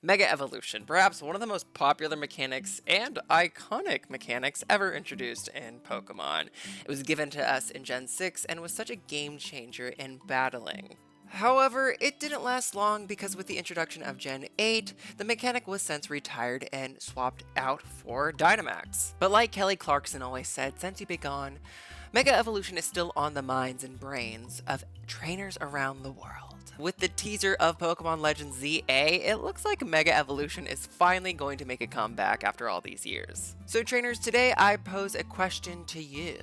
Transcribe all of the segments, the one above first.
Mega Evolution, perhaps one of the most popular mechanics and iconic mechanics ever introduced in Pokemon. It was given to us in Gen 6 and was such a game changer in battling. However, it didn't last long because with the introduction of Gen 8, the mechanic was since retired and swapped out for Dynamax. But like Kelly Clarkson always said, since you've been gone, Mega Evolution is still on the minds and brains of trainers around the world. With the teaser of Pokemon Legends ZA, it looks like Mega Evolution is finally going to make a comeback after all these years. So trainers, today I pose a question to you.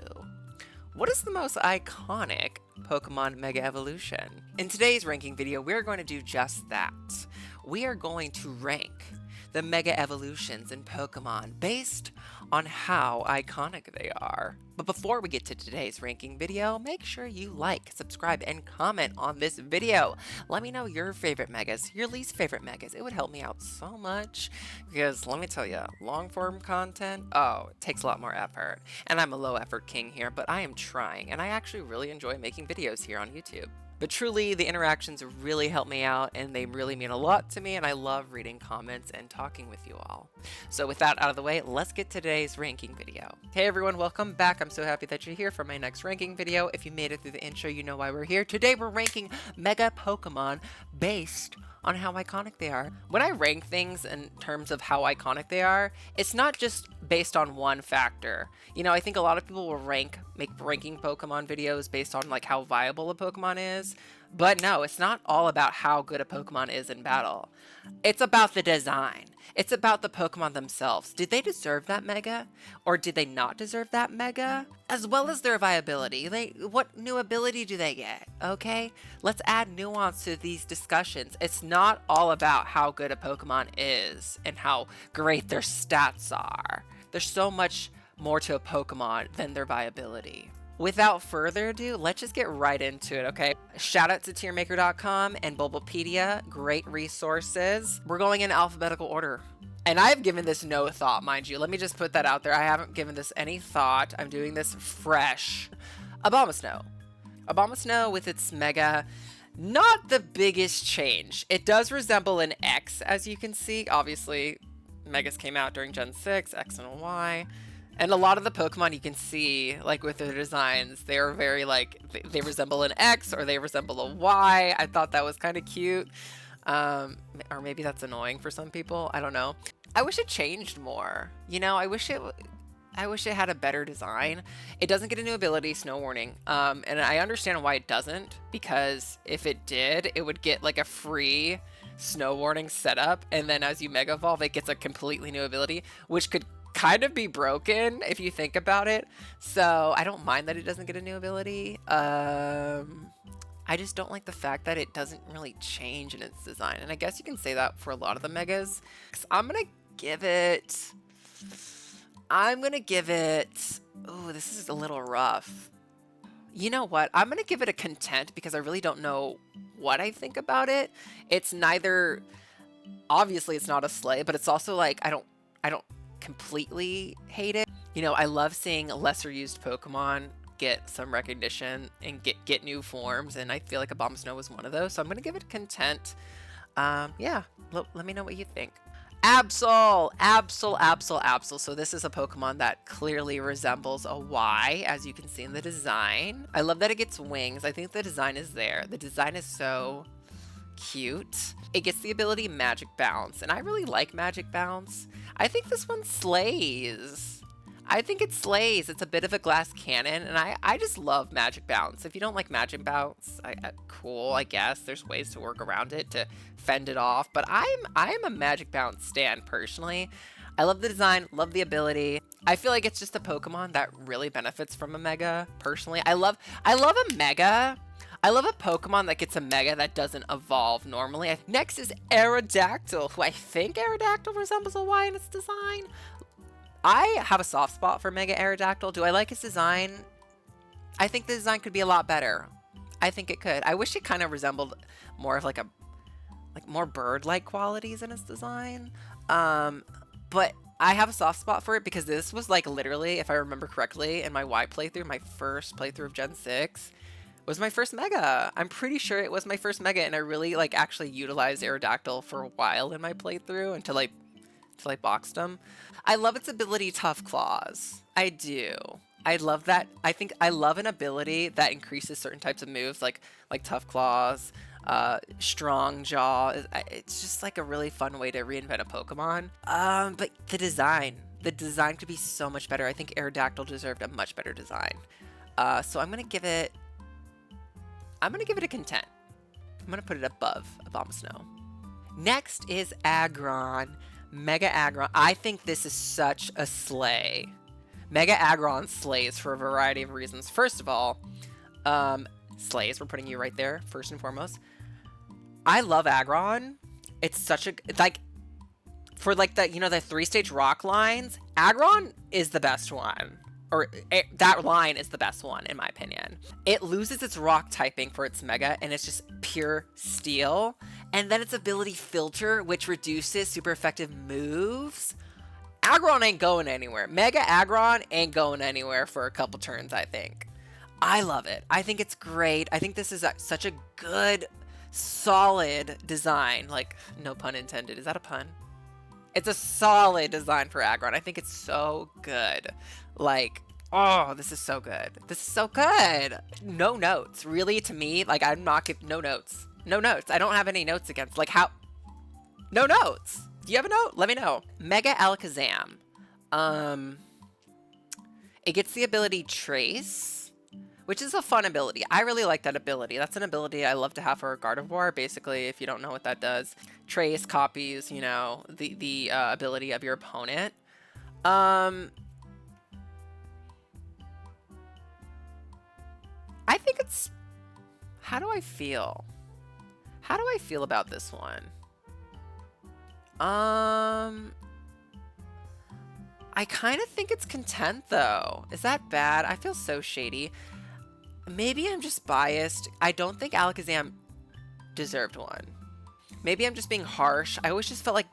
What is the most iconic Pokemon Mega Evolution? In today's ranking video, we're going to do just that. We are going to rank the Mega Evolutions in Pokemon based on how iconic they are. But before we get to today's ranking video, make sure you like, subscribe, and comment on this video. Let me know your favorite megas, your least favorite megas. It would help me out so much because let me tell you, long form content, it takes a lot more effort. And I'm a low effort king here, but I am trying, and I actually really enjoy making videos here on YouTube. But truly, the interactions really help me out, and they really mean a lot to me, and I love reading comments and talking with you all. So with that out of the way, let's get to today's ranking video. Hey everyone, welcome back. I'm so happy that you're here for my next ranking video. If you made it through the intro, you know why we're here. Today we're ranking Mega Pokemon based on how iconic they are. When I rank things in terms of how iconic they are, it's not just based on one factor. You know, I think a lot of people will make ranking Pokemon videos based on like how viable a Pokemon is, but no, it's not all about how good a Pokemon is in battle. It's about the design. It's about the Pokemon themselves. Did they deserve that Mega? Or did they not deserve that Mega? As well as their viability. What new ability do they get? Okay? Let's add nuance to these discussions. It's not all about how good a Pokemon is and how great their stats are. There's so much more to a Pokemon than their viability. Without further ado, let's just get right into it, okay? Shout out to tiermaker.com and Bulbapedia, great resources. We're going in alphabetical order. And I've given this no thought, mind you. Let me just put that out there. I haven't given this any thought. I'm doing this fresh. Abomasnow. Abomasnow with its Mega, not the biggest change. It does resemble an X, as you can see. Obviously, Megas came out during Gen 6, X and Y. And a lot of the Pokemon you can see, like with their designs, they're very like, they resemble an X or they resemble a Y. I thought that was kind of cute. Or maybe that's annoying for some people. I don't know. I wish it changed more. You know, I wish it had a better design. It doesn't get a new ability, Snow Warning. And I understand why it doesn't, because if it did, it would get like a free Snow Warning setup. And then as you Mega Evolve, it gets a completely new ability, which could kind of be broken if you think about it. So I don't mind that it doesn't get a new ability. I just don't like the fact that it doesn't really change in its design. And I guess you can say that for a lot of the Megas. I'm gonna give it, oh, this is a little rough. You know what? I'm gonna give it a content because I really don't know what I think about it. It's neither, obviously it's not a slay, but it's also like, I don't completely hate it. You know, I love seeing lesser used Pokemon get some recognition and get new forms, and I feel like Abomasnow was one of those, so I'm gonna give it a content. Yeah, let me know what you think. Absol. So this is a Pokemon that clearly resembles a Y, as you can see in the design. I love that it gets wings. I think the design is there. The design is so cute. It gets the ability Magic Bounce, and I really like Magic Bounce. I think this one slays. I think it slays. It's a bit of a glass cannon, and I just love Magic Bounce. If you don't like Magic Bounce, cool, I guess. There's ways to work around it to fend it off, but I'm a Magic Bounce stan personally. I love the design, love the ability. I feel like it's just a Pokemon that really benefits from a Mega, personally. I love a Mega. I love a Pokemon that gets a Mega that doesn't evolve normally. Next is Aerodactyl, who I think Aerodactyl resembles a Y in its design. I have a soft spot for Mega Aerodactyl. Do I like his design? I think the design could be a lot better. I think it could. I wish it kind of resembled more of like more bird-like qualities in its design. But I have a soft spot for it because this was like literally, if I remember correctly, in my Y playthrough, my first playthrough of Gen 6, Was my first Mega. I'm pretty sure it was my first Mega, and I really like actually utilized Aerodactyl for a while in my playthrough until I boxed him. I love its ability Tough Claws. I do. I love that. I think I love an ability that increases certain types of moves like Tough Claws, Strong Jaw. It's just like a really fun way to reinvent a Pokemon. But the design could be so much better. I think Aerodactyl deserved a much better design. So I'm gonna give it a content. I'm gonna put it above Abomasnow. Next is Aggron. Mega Aggron. I think this is such a slay. Mega Aggron slays for a variety of reasons. First of all, slays. We're putting you right there, first and foremost. I love Aggron. It's such a, like, for like the, the 3-stage rock lines, Aggron is the best one. Or that line is the best one, in my opinion. It loses its rock typing for its Mega, and it's just pure steel. And then its ability Filter, which reduces super effective moves. Aggron ain't going anywhere. Mega Aggron ain't going anywhere for a couple turns, I think. I love it. I think it's great. I think this is such a good, solid design. Like, no pun intended. Is that a pun? It's a solid design for Aggron. I think it's so good. Like, oh, this is so good. This is so good. No notes. Really, to me, like, I'm not giving no notes. No notes. I don't have any notes against. Like, how? No notes. Do you have a note? Let me know. Mega Alakazam. It gets the ability Trace, which is a fun ability. I really like that ability. That's an ability I love to have for a Gardevoir. Basically, if you don't know what that does, Trace copies, the ability of your opponent. I think it's... How do I feel? How do I feel about this one? I kind of think it's content, though. Is that bad? I feel so shady. Maybe I'm just biased. I don't think Alakazam deserved one. Maybe I'm just being harsh. I always just felt like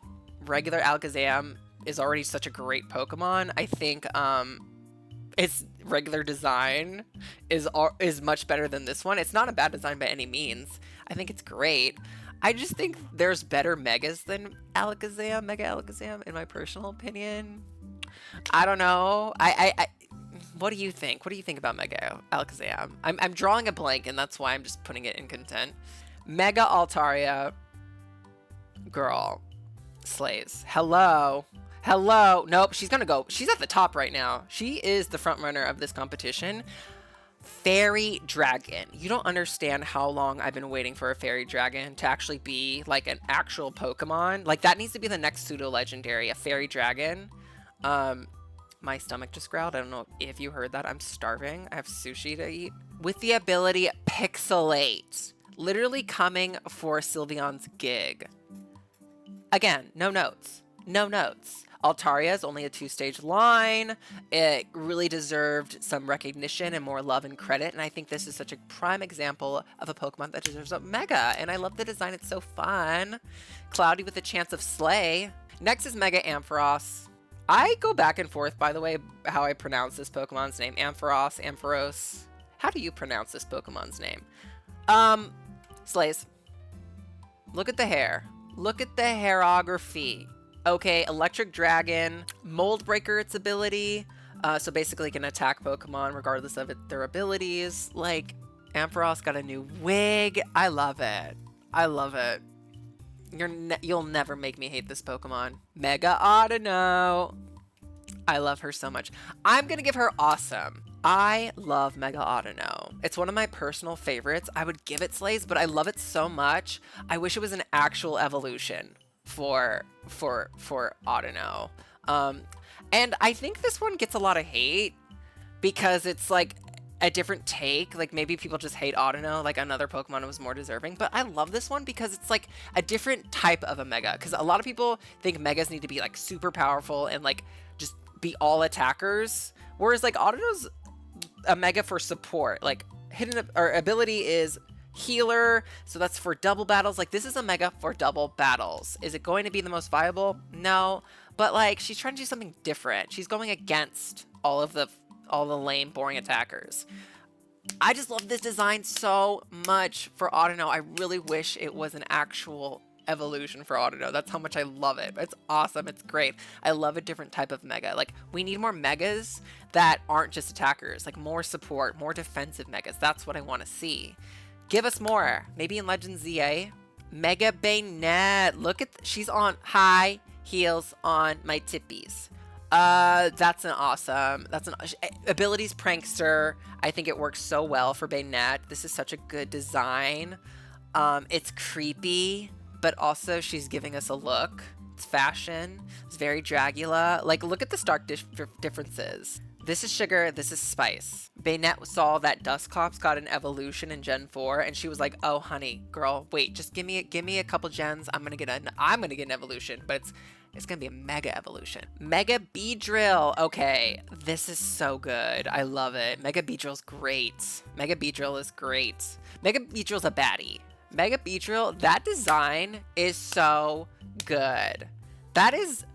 regular Alakazam is already such a great Pokemon. I think its regular design is much better than this one. It's not a bad design by any means. I think it's great. I just think there's better Megas than Alakazam, Mega Alakazam, in my personal opinion. I don't know. What do you think? What do you think about Mega Alakazam? I'm drawing a blank, and that's why I'm just putting it in content. Mega Altaria, girl, slays. Hello. Nope, she's gonna go. She's at the top right now. She is the front runner of this competition. Fairy Dragon. You don't understand how long I've been waiting for a Fairy Dragon to actually be like an actual Pokemon. Like, that needs to be the next pseudo legendary, a Fairy Dragon. My stomach just growled. I don't know if you heard that. I'm starving. I have sushi to eat. With the ability Pixelate. Literally coming for Sylveon's gig. Again, no notes. No notes. Altaria is only a 2-stage line. It really deserved some recognition and more love and credit, and I think this is such a prime example of a Pokemon that deserves a Mega, and I love the design. It's so fun. Cloudy with a chance of Slay. Next is Mega Ampharos. I go back and forth, by the way, how I pronounce this Pokemon's name. Ampharos. How do you pronounce this Pokemon's name? Slays. Look at the hair. Look at the hairography. Okay, Electric Dragon, Mold Breaker its ability, so basically it can attack Pokemon regardless of their abilities. Like, Ampharos got a new wig. I love it. I love it. You'll never make me hate this Pokemon. Mega Audino. I love her so much. I'm gonna give her awesome. I love Mega Audino. It's one of my personal favorites. I would give it slays, but I love it so much. I wish it was an actual evolution for Audino. And I think this one gets a lot of hate because it's like a different take. Like, maybe people just hate Audino, like another Pokemon was more deserving. But I love this one because it's like a different type of a Mega. Because a lot of people think Megas need to be like super powerful and like just be all attackers. Whereas like Audino's a Mega for support. Like, hidden or ability is healer, so that's for double battles. Like, this is a Mega for double battles. Is it going to be the most viable? No, but like, she's trying to do something different. She's going against all the lame, boring attackers. I just love this design so much for Audino. I really wish it was an actual evolution for Audino. That's how much I love it. It's awesome. It's great. I love a different type of mega. Like, we need more megas that aren't just attackers. Like, more support, more defensive megas. That's what I want to see. Give us more. Maybe in Legends ZA. Mega Bayonet. Look at, she's on high heels on my tippies. That's an awesome, abilities Prankster. I think it works so well for Bayonet. This is such a good design. It's creepy, but also she's giving us a look. It's fashion. It's very Dragula. Like, look at the stark differences. This is sugar, this is spice. Bayonet saw that Dusclops got an evolution in Gen 4, and she was like, "Oh, honey, girl, wait, just give me a couple gens. I'm gonna get an evolution, but it's gonna be a mega evolution. Mega Beedrill. Okay, this is so good. I love it. Mega Beedrill's great. Mega Beedrill is great. Mega Beedrill's a baddie. Mega Beedrill, that design is so good. That is.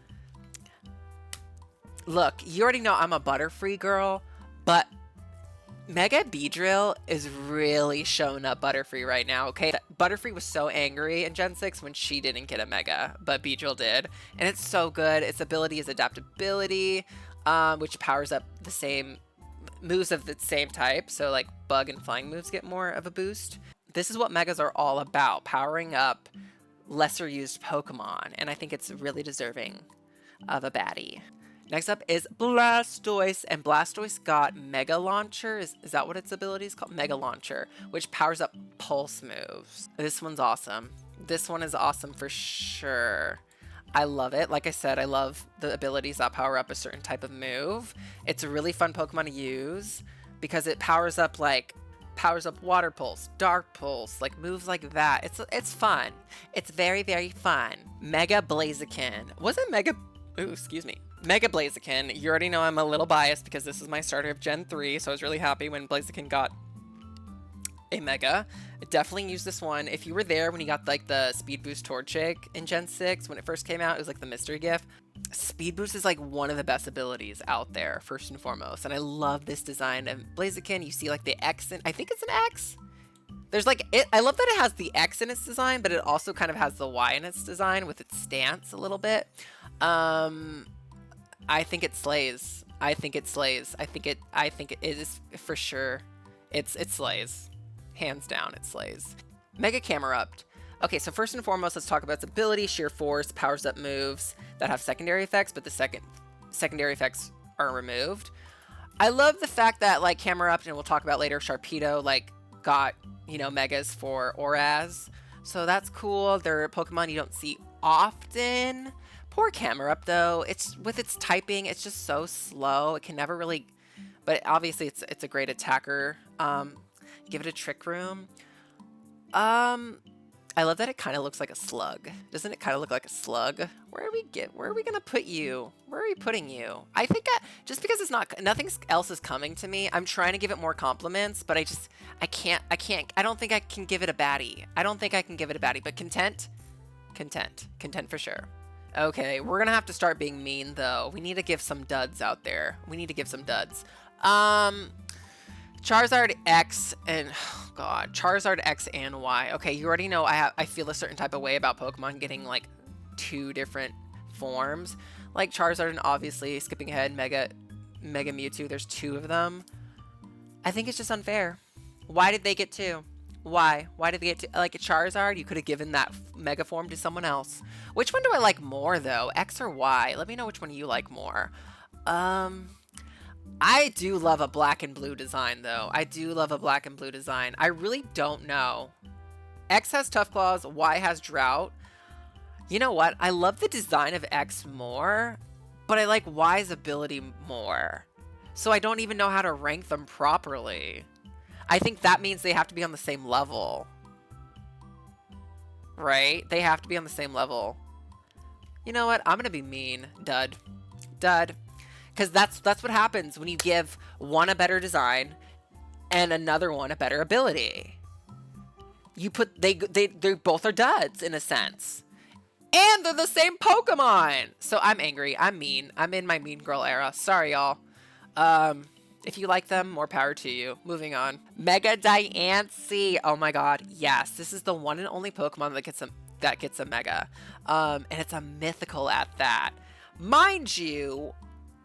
Look, you already know I'm a Butterfree girl, but Mega Beedrill is really showing up Butterfree right now, okay? Butterfree was so angry in Gen 6 when she didn't get a Mega, but Beedrill did. And it's so good. Its ability is Adaptability, which powers up the same moves of the same type. So, like, Bug and Flying moves get more of a boost. This is what Megas are all about, powering up lesser used Pokemon. And I think it's really deserving of a baddie. Next up is Blastoise, and Blastoise got Mega Launcher. Is that what its ability is called? Mega Launcher, which powers up Pulse moves. This one's awesome. This one is awesome for sure. I love it. Like I said, I love the abilities that power up a certain type of move. It's a really fun Pokemon to use because it powers up Water Pulse, Dark Pulse, like moves like that. It's fun. It's very, very fun. Mega Blaziken. Wasn't Mega... Ooh, excuse me. Mega Blaziken. You already know I'm a little biased because this is my starter of Gen 3, so I was really happy when Blaziken got a Mega. I definitely use this one. If you were there when he got like the Speed Boost Torchic in Gen 6 when it first came out, it was like the mystery gift. Speed Boost is like one of the best abilities out there, first and foremost, and I love this design of Blaziken. You see like the X in, I think it's an X. There's like it. I love that it has the X in its design, but it also kind of has the Y in its design with its stance a little bit. I think it slays. I think it slays. I think it is for sure. It slays. Hands down, it slays. Mega Camerupt. Okay, so first and foremost, let's talk about its ability. Sheer Force powers up moves that have secondary effects, but the secondary effects are removed. I love the fact that like Camerupt, and we'll talk about later, Sharpedo like got, you know, megas for Oraz. So that's cool. They're Pokemon you don't see often. Poor Camerupt though. It's with its typing, it's just so slow. It can never really, but obviously it's a great attacker. Give it a Trick Room. I love that it kind of looks like a slug. Doesn't it kind of look like a slug? Where are we gonna put you? Where are we putting you? I think just because it's nothing else is coming to me, I'm trying to give it more compliments, but I can't. I don't think I can give it a baddie. But content for sure. Okay, we're gonna have to start being mean though. We need to give some duds out there. Charizard X and oh God, Charizard X and Y. Okay, you already know I feel a certain type of way about Pokemon getting like two different forms. Like Charizard and obviously skipping ahead, Mega Mewtwo. There's two of them. I think it's just unfair. Why did they get two? Why? Why did they get two? Like a Charizard, you could have given that Mega form to someone else. Which one do I like more though? X or Y? Let me know which one you like more. I do love a black and blue design, though. I really don't know. X has Tough Claws, Y has Drought. You know what? I love the design of X more, but I like Y's ability more. So I don't even know how to rank them properly. I think that means they have to be on the same level. Right? They have to be on the same level. You know what? I'm gonna be mean. Dud. Because that's what happens when you give one a better design and another one a better ability. You put they both are duds in a sense, and they're the same Pokemon. So I'm angry. I'm mean. I'm in my mean girl era. Sorry, y'all. If you like them, more power to you. Moving on. Mega Diancie. Oh my god, yes. This is the one and only Pokemon that gets a Mega. And it's a mythical at that. Mind you,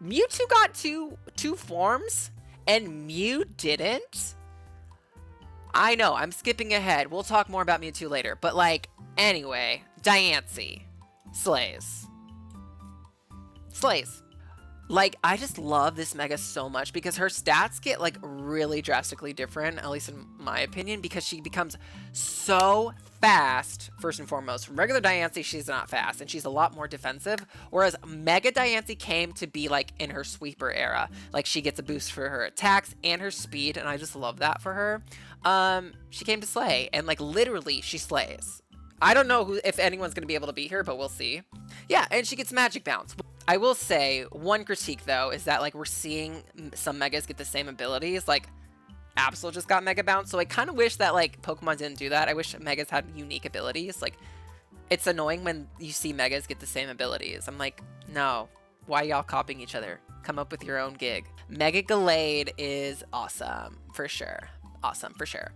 Mewtwo got two forms, and Mew didn't. I know, I'm skipping ahead. We'll talk more about Mewtwo later. But like, anyway, Diancie. Slays. Slays. Like, I just love this Mega so much because her stats get, like, really drastically different, at least in my opinion, because she becomes so fast, first and foremost. From regular Diancie, she's not fast, and she's a lot more defensive, whereas Mega Diancie came to be, like, in her sweeper era. Like, she gets a boost for her attacks and her speed, and I just love that for her. She came to slay, and, like, literally, she slays. I don't know if anyone's going to be able to beat her, but we'll see. Yeah, and she gets Magic Bounce. I will say, one critique, though, is that, like, we're seeing some Megas get the same abilities. Like, Absol just got Mega Bounce, so I kind of wish that, like, Pokemon didn't do that. I wish Megas had unique abilities. Like, it's annoying when you see Megas get the same abilities. I'm like, no. Why y'all copying each other? Come up with your own gig. Mega Gallade is awesome, for sure. Awesome, for sure.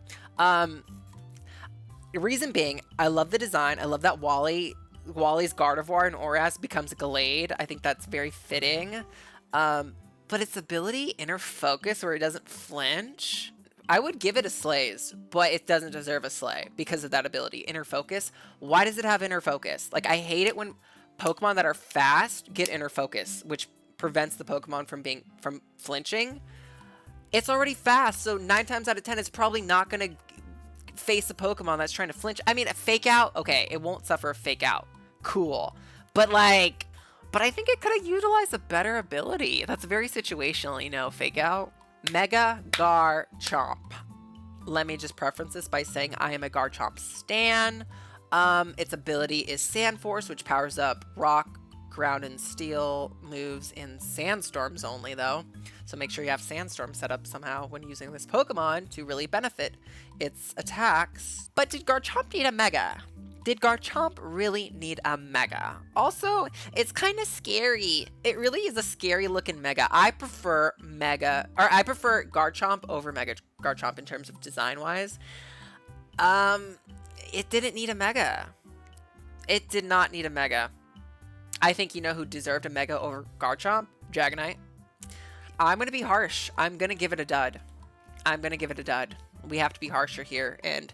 The reason being, I love the design. I love that Wally's Gardevoir and Oras becomes a Gallade. I think that's very fitting. But its ability, Inner Focus, where it doesn't flinch, I would give it a Slays, but it doesn't deserve a Slay because of that ability. Inner Focus. Why does it have Inner Focus? Like, I hate it when Pokemon that are fast get Inner Focus, which prevents the Pokemon from flinching. It's already fast, so 9 times out of 10, it's probably not going to face a Pokemon that's trying to flinch. I mean, a Fake Out, okay, it won't suffer a Fake Out. Cool. But I think it could have utilized a better ability. That's very situational, you know, Fake Out. Mega Garchomp. Let me just preference this by saying I am a Garchomp stan. Its ability is Sand Force, which powers up Rock, Ground, and Steel moves in Sandstorms only, though. So make sure you have Sandstorm set up somehow when using this Pokemon to really benefit its attacks. But did Garchomp need a Mega? Did Garchomp really need a Mega? Also, it's kind of scary. It really is a scary looking Mega. I prefer Garchomp over Mega Garchomp in terms of design wise. It didn't need a Mega. It did not need a Mega. I think you know who deserved a Mega over Garchomp? Dragonite. I'm going to be harsh. I'm going to give it a dud. We have to be harsher here. And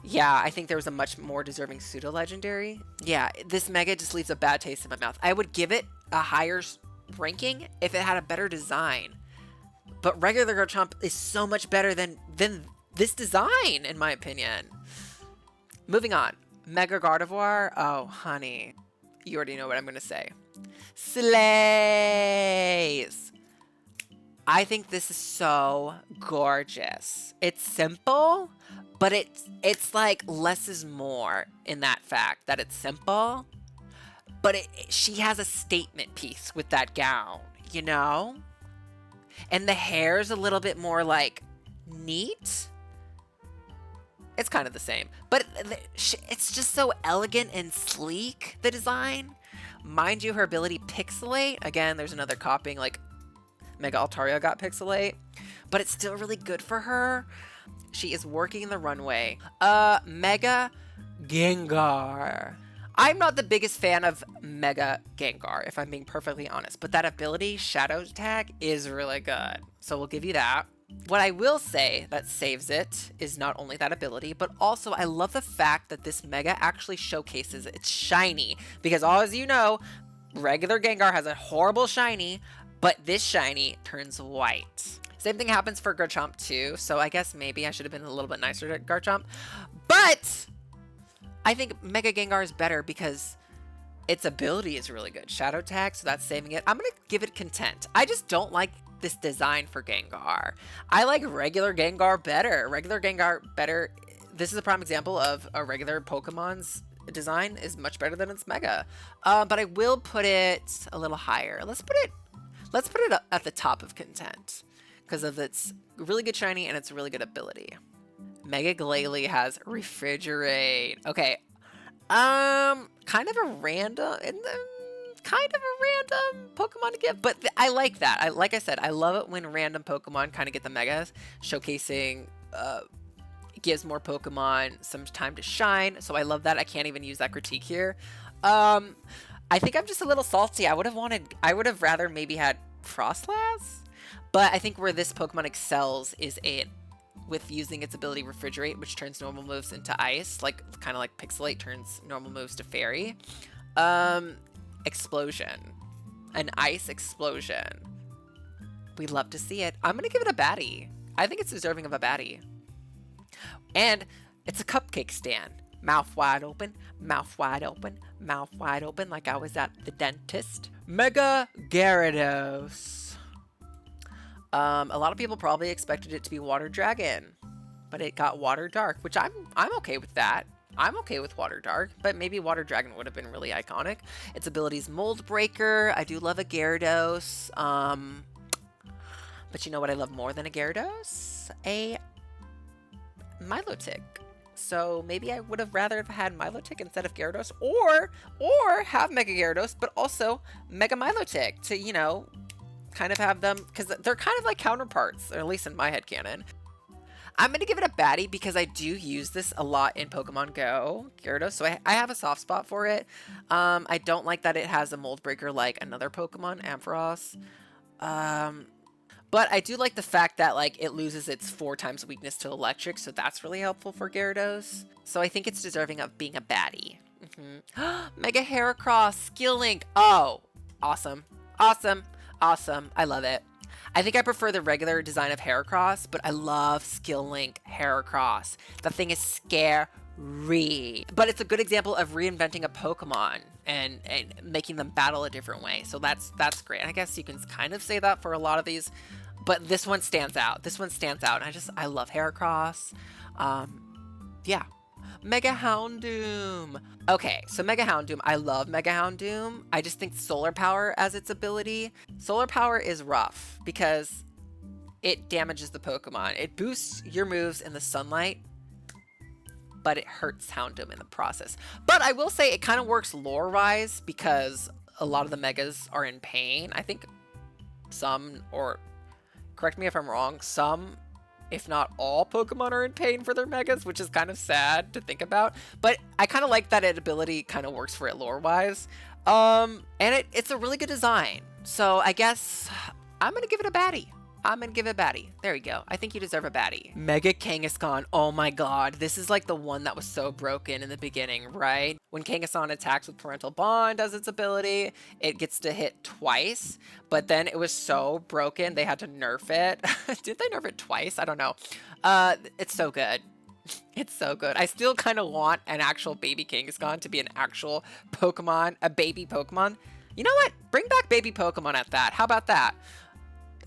yeah, I think there was a much more deserving pseudo legendary. Yeah, this Mega just leaves a bad taste in my mouth. I would give it a higher ranking if it had a better design. But regular Garchomp is so much better than this design, in my opinion. Moving on. Mega Gardevoir. Oh, honey. You already know what I'm going to say. Slays. I think this is so gorgeous. It's simple, but it's like less is more in that fact that it's simple. But she has a statement piece with that gown, you know? And the hair's a little bit more like neat. It's kind of the same, but it's just so elegant and sleek, the design. Mind you, her ability Pixelate, again, there's another copying, like Mega Altaria got Pixelate, but it's still really good for her. She is working the runway. Mega Gengar. I'm not the biggest fan of Mega Gengar, if I'm being perfectly honest, but that ability, Shadow Tag, is really good. So we'll give you that. What I will say that saves it is not only that ability, but also I love the fact that this Mega actually showcases its shiny. Because as you know, regular Gengar has a horrible shiny, but this shiny turns white. Same thing happens for Garchomp too, so I guess maybe I should have been a little bit nicer to Garchomp. But I think Mega Gengar is better because its ability is really good. Shadow Tag, so that's saving it. I'm going to give it Content. I just don't like this design for Gengar. I like regular Gengar better. This is a prime example of a regular Pokemon's design is much better than its Mega. But I will put it a little higher. Let's put it at the top of Content because of its really good shiny and its really good ability. Mega Glalie has Refrigerate. Okay. Kind of a random. kind of a random Pokemon to give, but I like that. Like I said, I love it when random Pokemon kind of get the megas, showcasing, gives more Pokemon some time to shine. So I love that. I can't even use that critique here. I think I'm just a little salty. I would have rather maybe had Frostlass, but I think where this Pokemon excels is with using its ability Refrigerate, which turns normal moves into ice, kind of like Pixelate turns normal moves to Fairy. Explosion. An ice explosion. We love to see it. I'm gonna give it a baddie. I think it's deserving of a baddie. And it's a cupcake stand. Mouth wide open, mouth wide open, mouth wide open, like I was at the dentist. Mega Gyarados. A lot of people probably expected it to be Water Dragon, but it got Water Dark, which I'm okay with that. I'm okay with Water Dark, but maybe Water Dragon would have been really iconic. Its abilities Mold Breaker. I do love a Gyarados. But you know what I love more than a Gyarados? A Milotic. So maybe I would have rather have had Milotic instead of Gyarados, or have Mega Gyarados, but also Mega Milotic to, you know, kind of have them, because they're kind of like counterparts, or at least in my headcanon. I'm going to give it a baddie because I do use this a lot in Pokemon Go, Gyarados, so I have a soft spot for it. I don't like that it has a Mold Breaker like another Pokemon, Ampharos. But I do like the fact that like it loses its 4 times weakness to electric, so that's really helpful for Gyarados. So I think it's deserving of being a baddie. Mega Heracross, Skill Link. Oh, awesome. Awesome. Awesome. I love it. I think I prefer the regular design of Heracross, but I love Skill Link Heracross. The thing is scary. But it's a good example of reinventing a Pokemon and making them battle a different way. So that's great. I guess you can kind of say that for a lot of these, but this one stands out. This one stands out. And I love Heracross. Yeah. Mega Houndoom. Okay, so Mega Houndoom. I love Mega Houndoom. I just think Solar Power as its ability. Solar Power is rough because it damages the Pokemon. It boosts your moves in the sunlight, but it hurts Houndoom in the process. But I will say it kind of works lore-wise because a lot of the Megas are in pain. I think some, or correct me if I'm wrong, some, if not all Pokemon are in pain for their Megas, which is kind of sad to think about. But I kind of like that ability kind of works for it lore-wise. And it's a really good design. So I guess I'm going to give it a baddie. I'm going to give it a baddie. There you go. I think you deserve a baddie. Mega Kangaskhan. Oh my god. This is like the one that was so broken in the beginning, right? When Kangaskhan attacks with Parental Bond as its ability, it gets to hit twice. But then it was so broken, they had to nerf it. Did they nerf it twice? I don't know. It's so good. It's so good. I still kind of want an actual baby Kangaskhan to be an actual Pokemon, a baby Pokemon. You know what? Bring back baby Pokemon at that. How about that?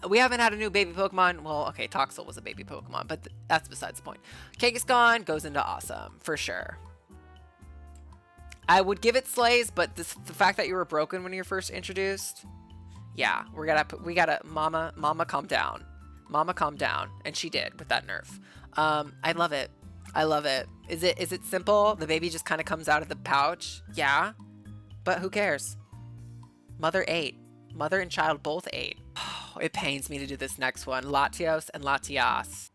We haven't had a new baby Pokemon. Well, okay, Toxel was a baby Pokemon, but that's besides the point. Kangaskhan goes into awesome, for sure. I would give it Slays, but the fact that you were broken when you were first introduced, yeah, we gotta, mama, calm down. Mama, calm down. And she did with that nerf. I love it. I love it. Is it simple? The baby just kind of comes out of the pouch? Yeah, but who cares? Mother ate. Mother and child both ate. Oh, it pains me to do this next one. Latios and Latias.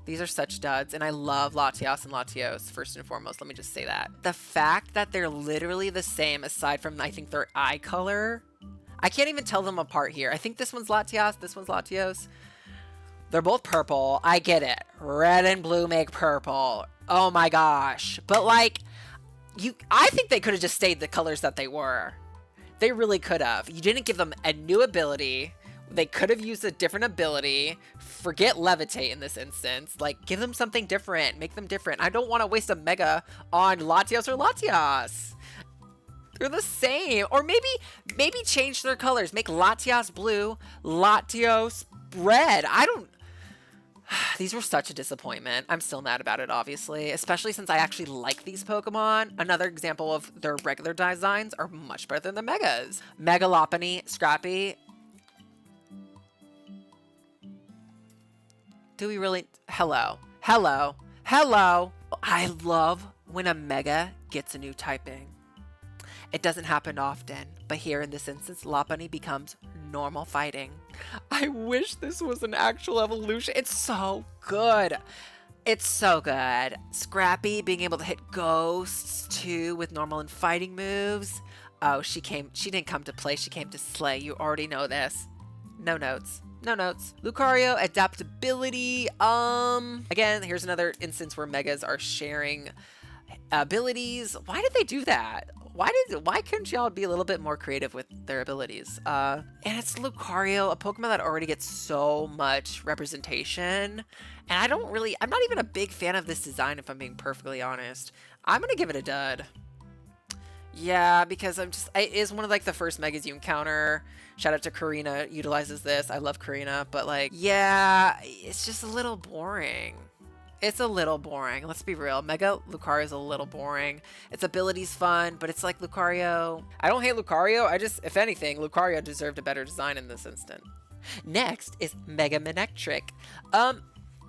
These are such duds, and I love Latias and Latios, first and foremost. Let me just say that. The fact that they're literally the same, aside from, I think, their eye color. I can't even tell them apart here. I think this one's Latias, this one's Latios. They're both purple. I get it. Red and blue make purple. Oh my gosh. But, like, I think they could have just stayed the colors that they were. They really could have. You didn't give them a new ability. They could have used a different ability. Forget Levitate in this instance. Like, give them something different. Make them different. I don't want to waste a Mega on Latios or Latias. They're the same. Or maybe change their colors. Make Latias blue, Latios red. I don't... These were such a disappointment. I'm still mad about it, obviously, especially since I actually like these Pokemon. Another example of their regular designs are much better than the Megas. Megalopony, Scrappy. Do we really? Hello. Hello. Hello. I love when a Mega gets a new typing. It doesn't happen often, but here in this instance, Lopunny becomes normal fighting. I wish this was an actual evolution. It's so good. It's so good. Scrappy being able to hit ghosts too with normal and fighting moves. Oh, she didn't come to play, she came to slay. You already know this. No notes. No notes. Lucario, adaptability. Again, here's another instance where Megas are sharing abilities. Why did they do that? Why couldn't y'all be a little bit more creative with their abilities? And it's Lucario, a Pokemon that already gets so much representation. And I'm not even a big fan of this design, if I'm being perfectly honest. I'm gonna give it a dud. Yeah, because it is one of like the first Megas you encounter. Shout out to Karina, utilizes this. I love Karina, but like, yeah, it's just a little boring. It's a little boring. Let's be real. Mega Lucario is a little boring. Its ability's fun, but it's like Lucario. I don't hate Lucario. If anything, Lucario deserved a better design in this instant. Next is Mega Manectric.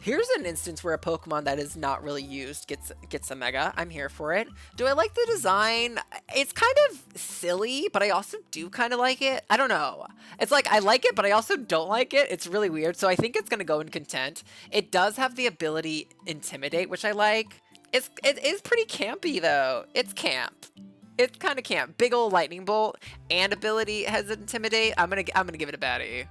Here's an instance where a Pokemon that is not really used gets a Mega. I'm here for it. Do I like the design? It's kind of silly, but I also do kind of like it. I don't know. It's like I like it, but I also don't like it. It's really weird. So I think it's going to go in content. It does have the ability Intimidate, which I like. It is pretty campy though. It's camp. It's kind of camp. Big ol' lightning bolt and ability has Intimidate. I'm gonna give it a baddie.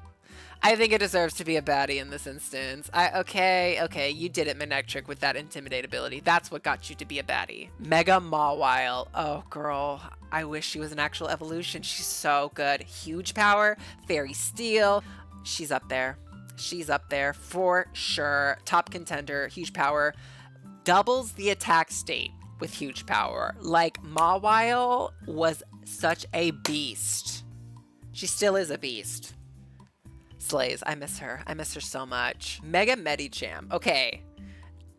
I think it deserves to be a baddie in this instance. Okay, you did it, Manectric, with that Intimidate ability. That's what got you to be a baddie. Mega Mawile. Oh, girl. I wish she was an actual evolution. She's so good. Huge power, Fairy Steel. She's up there. She's up there for sure. Top contender, huge power. Doubles the attack state with huge power. Like, Mawile was such a beast. She still is a beast. Slays. I miss her. I miss her so much. Mega Medicham. Okay.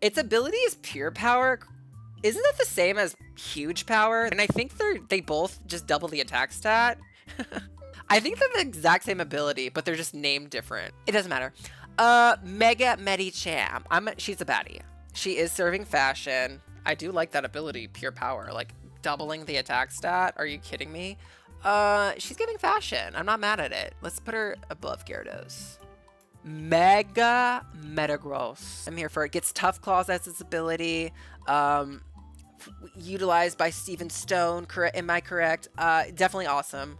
Its ability is pure power. Isn't that the same as huge power? And I think they both just double the attack stat. I think they're the exact same ability, but they're just named different. It doesn't matter. Mega Medicham. She's a baddie. She is serving fashion. I do like that ability, pure power. Like doubling the attack stat. Are you kidding me? She's giving fashion. I'm not mad at it. Let's put her above Gyarados. Mega Metagross. I'm here for it. Gets Tough Claws as its ability. Utilized by Steven Stone. Am I correct? Definitely awesome.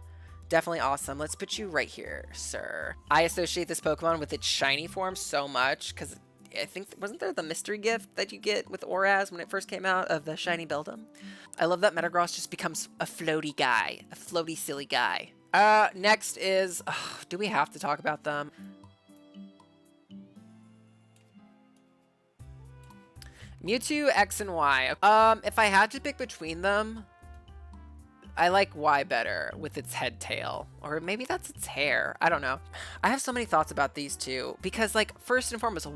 Definitely awesome. Let's put you right here, sir. I associate this Pokemon with its shiny form so much because I think, wasn't there the mystery gift that you get with Oraz when it first came out of the shiny Beldum? I love that Metagross just becomes a floaty guy, a floaty silly guy. Next is, do we have to talk about them? Mewtwo X and Y. If I had to pick between them, I like Y better with its head tail, or maybe that's its hair. I don't know. I have so many thoughts about these two because, like, first and foremost,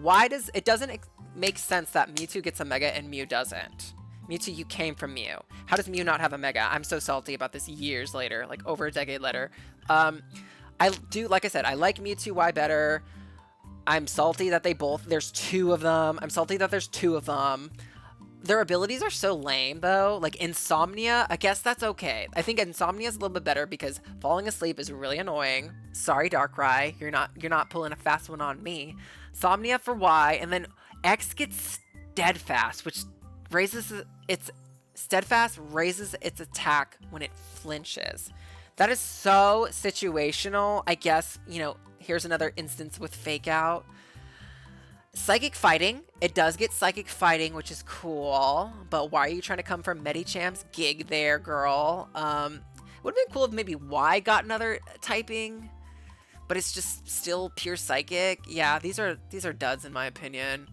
it doesn't make sense that Mewtwo gets a Mega and Mew doesn't. Mewtwo, you came from Mew. How does Mew not have a Mega? I'm so salty about this years later, like over a decade later. Like I said, I like Mewtwo Y better. I'm salty that there's two of them. I'm salty that there's two of them. Their abilities are so lame, though. Like, Insomnia, I guess that's okay. I think Insomnia is a little bit better because falling asleep is really annoying. Sorry, Darkrai, you're not pulling a fast one on me. Insomnia for Y, and then X gets Steadfast, which raises its attack when it flinches. That is so situational. I guess, here's another instance with Fake Out. Psychic Fighting. It does get Psychic Fighting, which is cool. But why are you trying to come from Medicham's gig there, girl? Would have been cool if maybe Y got another typing, but it's just still pure Psychic. Yeah, these are duds in my opinion.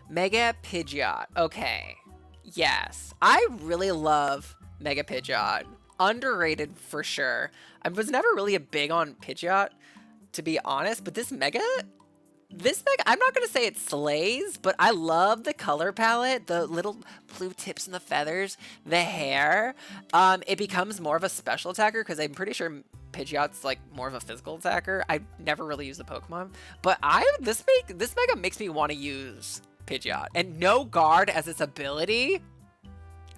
Mega Pidgeot. Okay. Yes. I really love Mega Pidgeot. Underrated for sure. I was never really a big on Pidgeot, to be honest, but this Mega, I'm not going to say it slays, but I love the color palette, the little blue tips and the feathers, the hair. It becomes more of a special attacker because I'm pretty sure Pidgeot's like more of a physical attacker. I never really use the Pokemon, but this Mega makes me want to use Pidgeot. And no guard as its ability.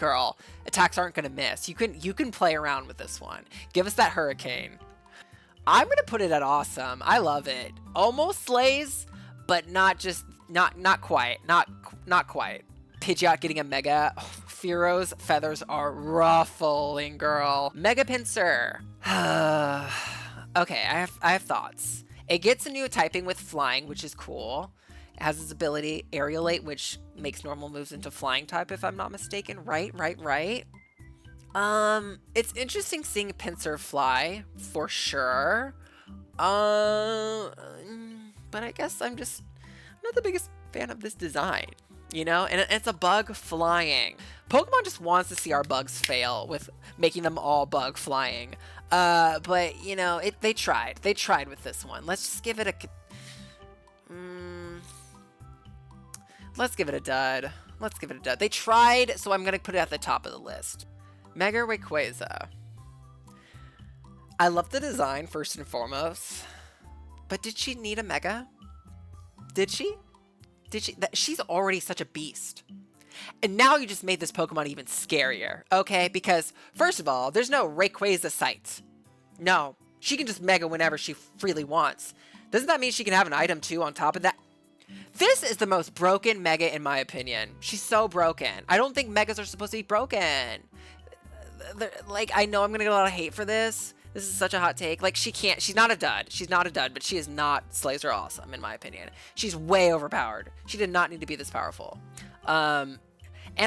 girl. Attacks aren't gonna miss. You can play around with this one. Give us that hurricane. I'm gonna put it at awesome. I love it. Almost slays, but not quite. Not quite. Pidgeot getting a Mega. Oh, Fearo's feathers are ruffling, girl. Mega Pinsir. Okay, I have thoughts. It gets a new typing with flying, which is cool. It has its ability Aerialate, which makes normal moves into flying type, if I'm not mistaken. Right. It's interesting seeing Pinsir fly, for sure. But I guess I'm not the biggest fan of this design, you know? And it's a bug flying. Pokemon just wants to see our bugs fail with making them all bug flying. But, you know, they tried. They tried with this one. Let's just give it a... let's give it a dud. Let's give it a dud. They tried, so I'm going to put it at the top of the list. Mega Rayquaza. I love the design, first and foremost. But did she need a Mega? Did she? She's already such a beast. And now you just made this Pokemon even scarier, okay? Because, first of all, there's no Rayquaza sight. No, she can just Mega whenever she freely wants. Doesn't that mean she can have an item, too, on top of that? This is the most broken Mega, in my opinion. She's so broken. I don't think Megas are supposed to be broken. Like, I know I'm gonna get a lot of hate for this. This is such a hot take. Like, she's not a dud. She's not a dud, but she is not Slays are awesome, in my opinion. She's way overpowered. She did not need to be this powerful. And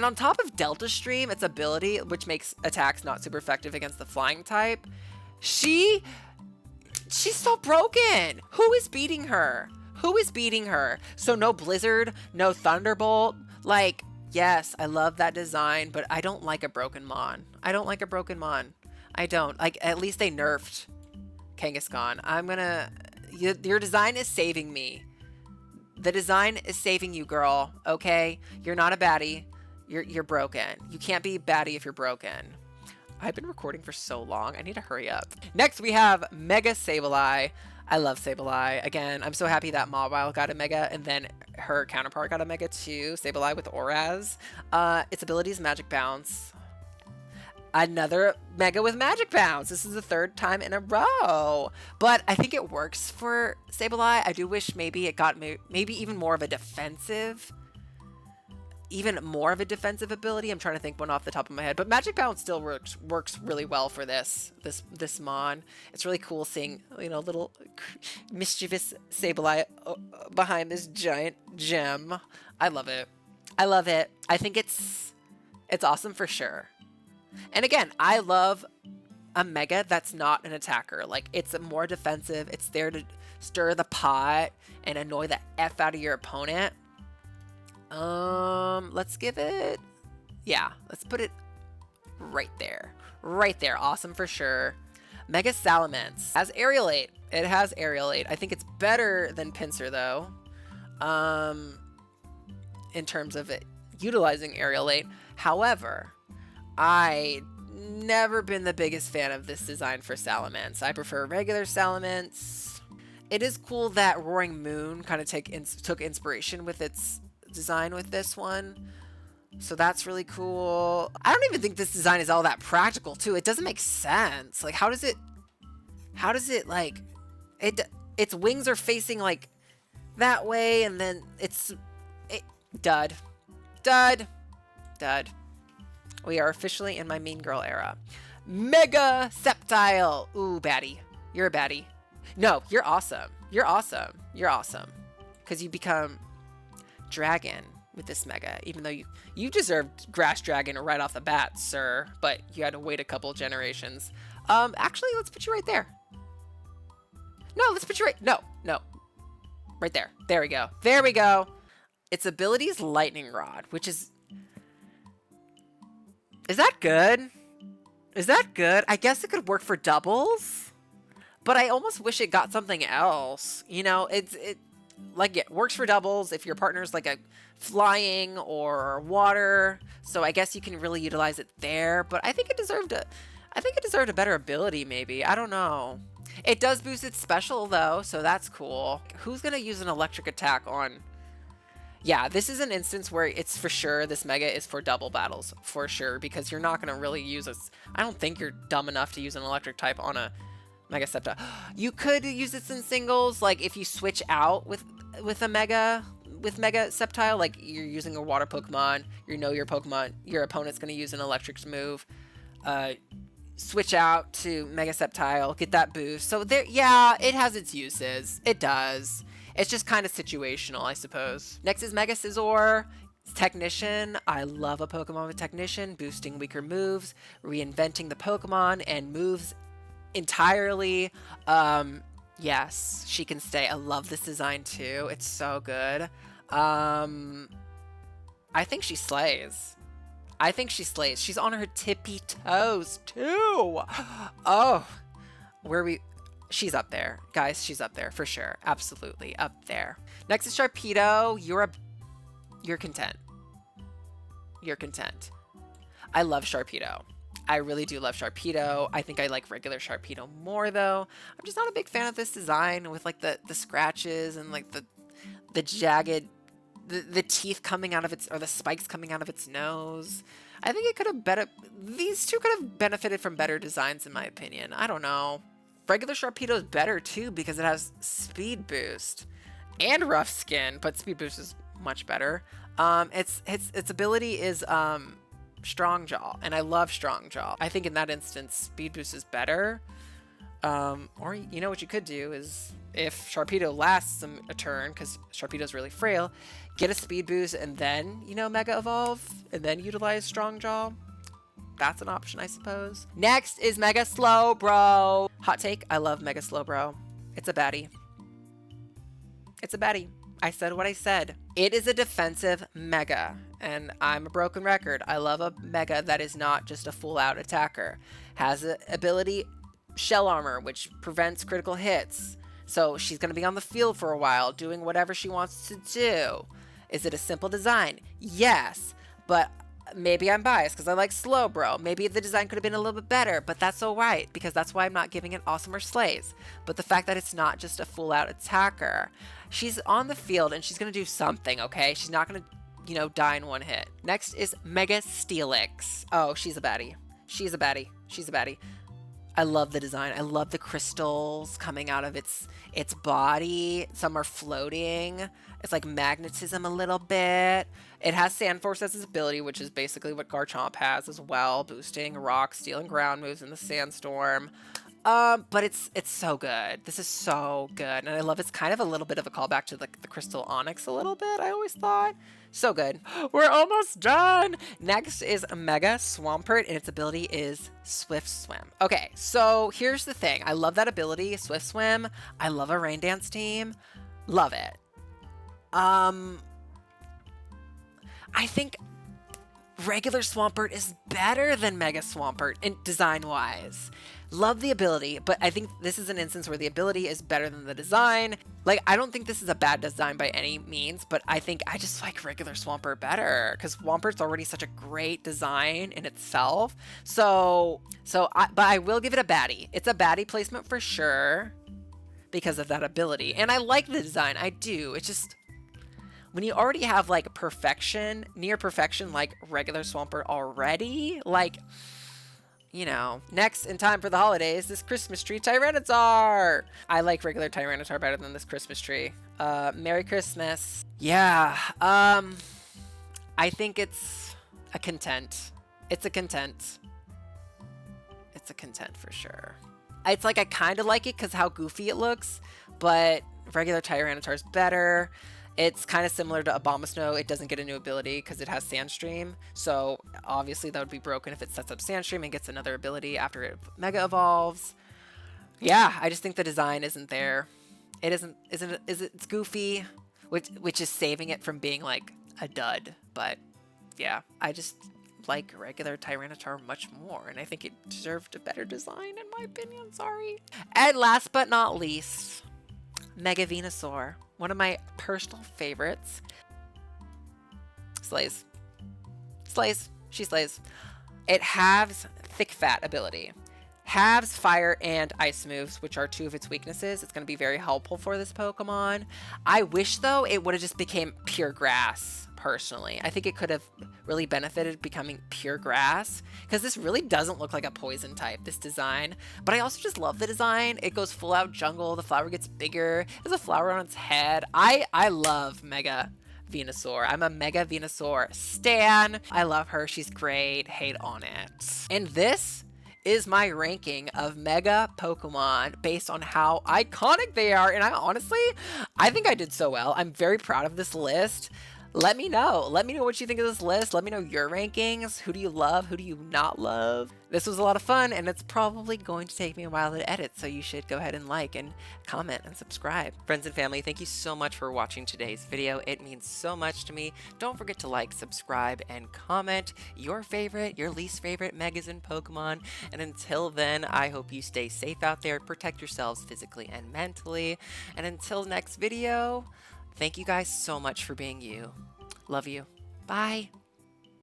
on top of Delta Stream, its ability, which makes attacks not super effective against the flying type, she's so broken. Who is beating her? Who is beating her? So no Blizzard, no Thunderbolt. Like, yes, I love that design, but I don't like a broken Mon. I don't like a broken Mon. I don't. Like, at least they nerfed Kangaskhan. Your design is saving me. The design is saving you, girl. Okay? You're not a baddie. You're broken. You can't be baddie if you're broken. I've been recording for so long. I need to hurry up. Next, we have Mega Sableye. I love Sableye. Again, I'm so happy that Mawile got a Mega, and then her counterpart got a Mega too. Sableye with Oraz. Its ability is Magic Bounce. Another Mega with Magic Bounce. This is the third time in a row. But I think it works for Sableye. I do wish maybe it got maybe even more of a defensive ability. I'm trying to think one off the top of my head, but Magic Bounce still works really well for this Mon. It's really cool seeing, you know, little mischievous Sableye behind this giant gem. I love it. I love it. I think it's awesome for sure. And again, I love a Mega that's not an attacker. Like, it's more defensive. It's there to stir the pot and annoy the F out of your opponent. Let's give it, let's put it right there. Right there. Awesome for sure. Mega Salamence has Aerialate. It has Aerialate. I think it's better than Pinsir, though. In terms of it utilizing Aerialate. However, I never been the biggest fan of this design for Salamence. I prefer regular Salamence. It is cool that Roaring Moon kind of took inspiration with its design with this one, so that's really cool. I don't even think this design is all that practical too. It doesn't make sense. Like, how does it like its wings are facing like that way, and then dud. We are officially in my mean girl era. Mega Sceptile. Ooh, baddie. You're a baddie. No, you're awesome. You're awesome. Because you become Dragon with this Mega, even though you deserved Grass Dragon right off the bat, sir, but you had to wait a couple generations. Actually, let's put you right there. No, let's put you no, right there. There we go. Its ability is Lightning Rod, which is that good? I guess it could work for doubles, but I almost wish it got something else. You know, it works for doubles if your partner's like a flying or water. So I guess you can really utilize it there, but I think it deserved a better ability maybe. I don't know. It does boost its special though, so that's cool. Who's going to use an electric attack on... Yeah, this is an instance where it's for sure this Mega is for double battles, for sure, because you're not going to really use a... I don't think you're dumb enough to use an electric type on a Mega Sceptile. You could use this in singles, like if you switch out with a Mega... with Mega Sceptile, like you're using a water Pokemon, you know your Pokemon, your opponent's going to use an electric move, switch out to Mega Sceptile, get that boost. So there, yeah, it has its uses. It does. It's just kind of situational, I suppose. Next is Mega Scizor. Technician. I love a Pokemon with Technician, boosting weaker moves, reinventing the Pokemon and moves entirely. Yes, she can stay. I love this design too. It's so good. I think she slays. I think she slays. She's on her tippy toes too. Oh, she's up there, guys. She's up there for sure. Absolutely up there. Next is Sharpedo. You're content. You're content. I love Sharpedo. I really do love Sharpedo. I think I like regular Sharpedo more though. I'm just not a big fan of this design with like the scratches and like the jagged, the teeth coming out of its, or the spikes coming out of its nose. I think it could have these two could have benefited from better designs in my opinion. I don't know. Regular Sharpedo is better too because it has speed boost and rough skin, but speed boost is much better. Its ability is Strong Jaw, and I love Strong Jaw. I think in that instance, speed boost is better. Or you know what you could do is, if Sharpedo lasts a turn, because Sharpedo is really frail, get a speed boost and then, you know, Mega Evolve, and then utilize Strong Jaw. That's an option, I suppose. Next is Mega Slowbro. Hot take, I love Mega Slowbro. It's a baddie. It's a baddie. I said what I said. It is a defensive Mega, and I'm a broken record. I love a Mega that is not just a full-out attacker. Has the ability Shell Armor, which prevents critical hits. So she's going to be on the field for a while, doing whatever she wants to do. Is it a simple design? Yes, but maybe I'm biased because I like Slowbro. Maybe the design could have been a little bit better, but that's all right because that's why I'm not giving it awesome or slays. But the fact that it's not just a full-out attacker. She's on the field and she's going to do something, okay? She's not going to, you know, die in one hit. Next is Mega Steelix. Oh, she's a baddie. She's a baddie. She's a baddie. I love the design. I love the crystals coming out of its body. Some are floating. It's like magnetism a little bit. It has Sand Force as its ability, which is basically what Garchomp has as well, boosting rock, steel, and ground moves in the Sandstorm. But it's so good. This is so good. And I love it's kind of a little bit of a callback to the Crystal Onyx a little bit, I always thought. So good. We're almost done. Next is Mega Swampert, and its ability is Swift Swim. Okay, so here's the thing. I love that ability, Swift Swim. I love a Rain Dance team. Love it. I think regular Swampert is better than Mega Swampert in design-wise. Love the ability, but I think this is an instance where the ability is better than the design. Like, I don't think this is a bad design by any means, but I think I just like regular Swampert better because Swampert's already such a great design in itself. But I will give it a baddie. It's a baddie placement for sure because of that ability. And I like the design. I do. It's just, when you already have like perfection, near perfection, like regular Swampert already, like, you know. Next, in time for the holidays, this Christmas tree Tyranitar. I like regular Tyranitar better than this Christmas tree. Merry Christmas. Yeah, I think it's a content. It's a content. It's a content for sure. It's like I kind of like it because how goofy it looks, but regular Tyranitar is better. It's kind of similar to Abomasnow. It doesn't get a new ability because it has Sandstream. So obviously that would be broken if it sets up Sandstream and gets another ability after it Mega Evolves. Yeah, I just think the design isn't there. It's goofy, which is saving it from being like a dud. But yeah, I just like regular Tyranitar much more, and I think it deserved a better design in my opinion. Sorry. And last but not least, Mega Venusaur. One of my personal favorites. Slays. Slays. She slays. It has thick fat ability. has fire and ice moves, which are two of its weaknesses. It's going to be very helpful for this Pokemon. I wish, though, it would have just became pure grass, personally. I think it could have really benefited becoming pure grass, because this really doesn't look like a poison type, this design. But I also just love the design. It goes full out jungle. The flower gets bigger. There's a flower on its head. I love Mega Venusaur. I'm a Mega Venusaur stan. I love her. She's great. Hate on it. And this is my ranking of Mega Pokemon based on how iconic they are. And I think I did so well. I'm very proud of this list. Let me know. Let me know what you think of this list. Let me know your rankings. Who do you love? Who do you not love? This was a lot of fun, and it's probably going to take me a while to edit, so you should go ahead and like and comment and subscribe. Friends and family, thank you so much for watching today's video. It means so much to me. Don't forget to like, subscribe, and comment your favorite, your least favorite Megas and Pokemon. And until then, I hope you stay safe out there, protect yourselves physically and mentally. And until next video, thank you guys so much for being you. Love you. Bye.